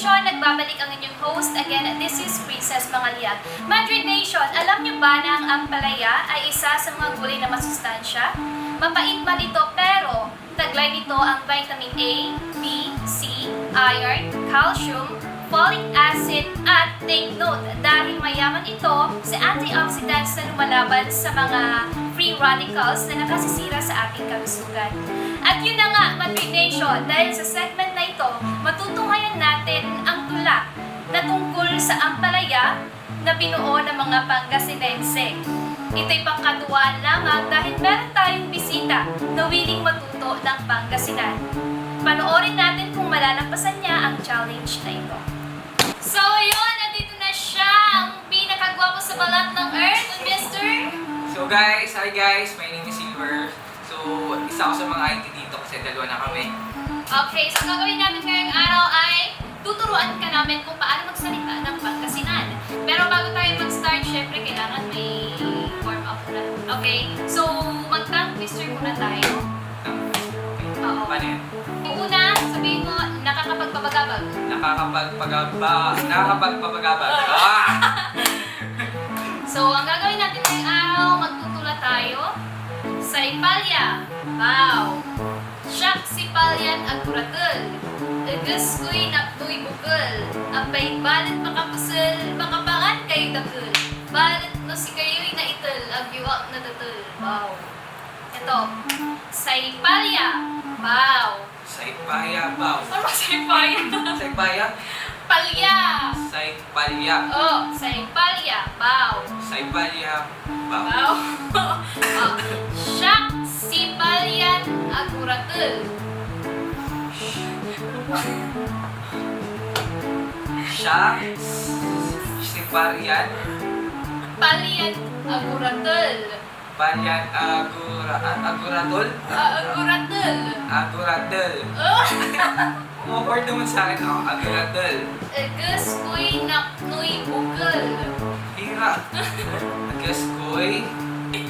Nation, nagbabalik ang inyong host. Again, this is Princess Mangaliag. Madrid Nation, alam niyo ba na ang ampalaya ay isa sa mga gulay na masustansya? Mapait man ito pero taglay nito ang vitamin A, B, C, iron, calcium, folic acid at take note dahil mayaman ito sa antioxidants na lumalaban sa mga free radicals na nakasisira sa ating kalusugan. At yun na nga, Madrid Nation, dahil sa segment na ito, matutunghayan natin ang tula na tungkol sa ampalaya na binuo ng mga Pangasinense. Ito'y pangkatuwaan lamang dahil meron tayong bisita na willing matuto ng Pangasinan. Panoorin natin kung malalampasan niya ang challenge na ito. So yun, nandito na siya, ang pinakagwapo sa balat ng Earth, Mr. So guys, hi guys, my name is Silver. So, isa ako sa mga IT dito kasi dalawa na kami. Okay, so ang gagawin natin ngayong araw ay tuturuan ka namin kung paano magsalita ng Pangasinan. Pero bago tayo mag-start, syempre kailangan may warm up na. Okay, so mag-tongue twister muna tayo. Oo. Paano yan? Una, sabihin mo, nakakapagpapagabag. Nakakapagpapagabag. So, ang gagawin natin ngayong araw, magtutula tayo. Saipalya. Wow. Siyak si palyan aguratul. Eges kuy napduy bukul. Apay balit makapusel, makapangan kay dakul. Balit no si kayo'y na itul, agyuak na datul. Wow. Ito. Saipalya. Wow. Saipaya, baw. Ano ba saipalya? Saipaya? Palya. Saipalya. Oh, saipalya. Wow. Saipalya, baw. Wow. Oh. Siyak si palyan aguratul. Siya, si Parian, Palyan aguratul. Parian Aguratul, Aguratul. Aguratul. Oh. Umaport naman sa akin ako, Aguratul. Eges kuy napnuy bukul. Hira. Agas ko'y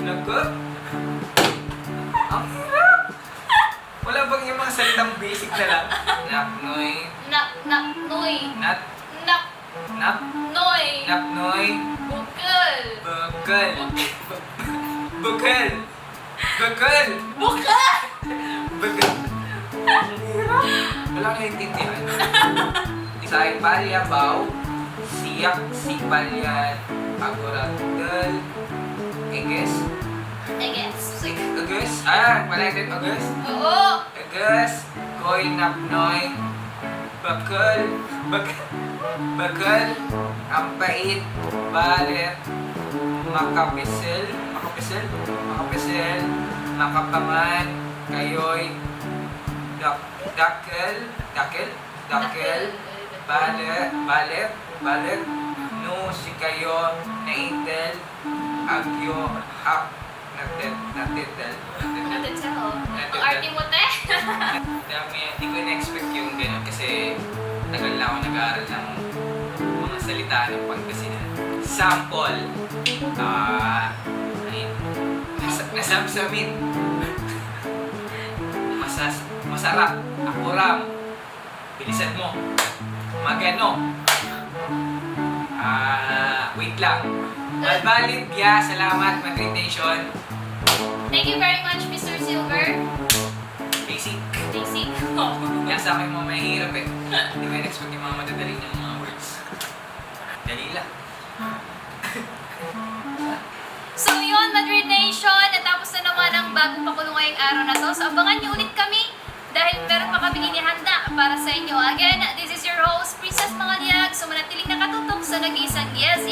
nagot. Ang hirap. Wala bang yung mga salitang basic na lang? Napnoy. Napnuy. Nap. Napnoy. Napnoy. Bukul. Bukal. Bukal. Bukal. Bukul. Bukal. Wala kang intindihan. Isa'y palya, baw. Siyak, sipalyan. Agoratel. Eges. Eges. Eges. Ah, wala din Eges. Oo. Eges. Koy napnoy. Bakal. Bakal. Ang pait. Balit. Makapisel. Makapangan. Kayo'y. Dakel. Balit. No, si kayo. Naitel. Agyo. Natitel. Natitel. Ang arte mo, te. Dami, hindi ko na-expect yung gano'n kasi tagal na ako nag-aaral ng mga salita ng Pangasinan. Sample. Nasamsamit. Masarap. Akuram. Bilisan mo. Magano. Wait lang. Malbalit, salamat, Madrid Nation. Thank you very much, Mr. Silver. Basic. Basic. Kaya sa akin mga mahihirap eh. Hindi ko in-expect yung mga madadali ng mga words. Dali lang. So yun, Madrid Nation, natapos na naman ang bagong pakulo ngayong araw na to. So abangan niyo ulit kami dahil meron pa kami inihanda para sa inyo. Again, this is your host, Princess Mangaliag. So manatiling nakatutok sa nag-iisang yes,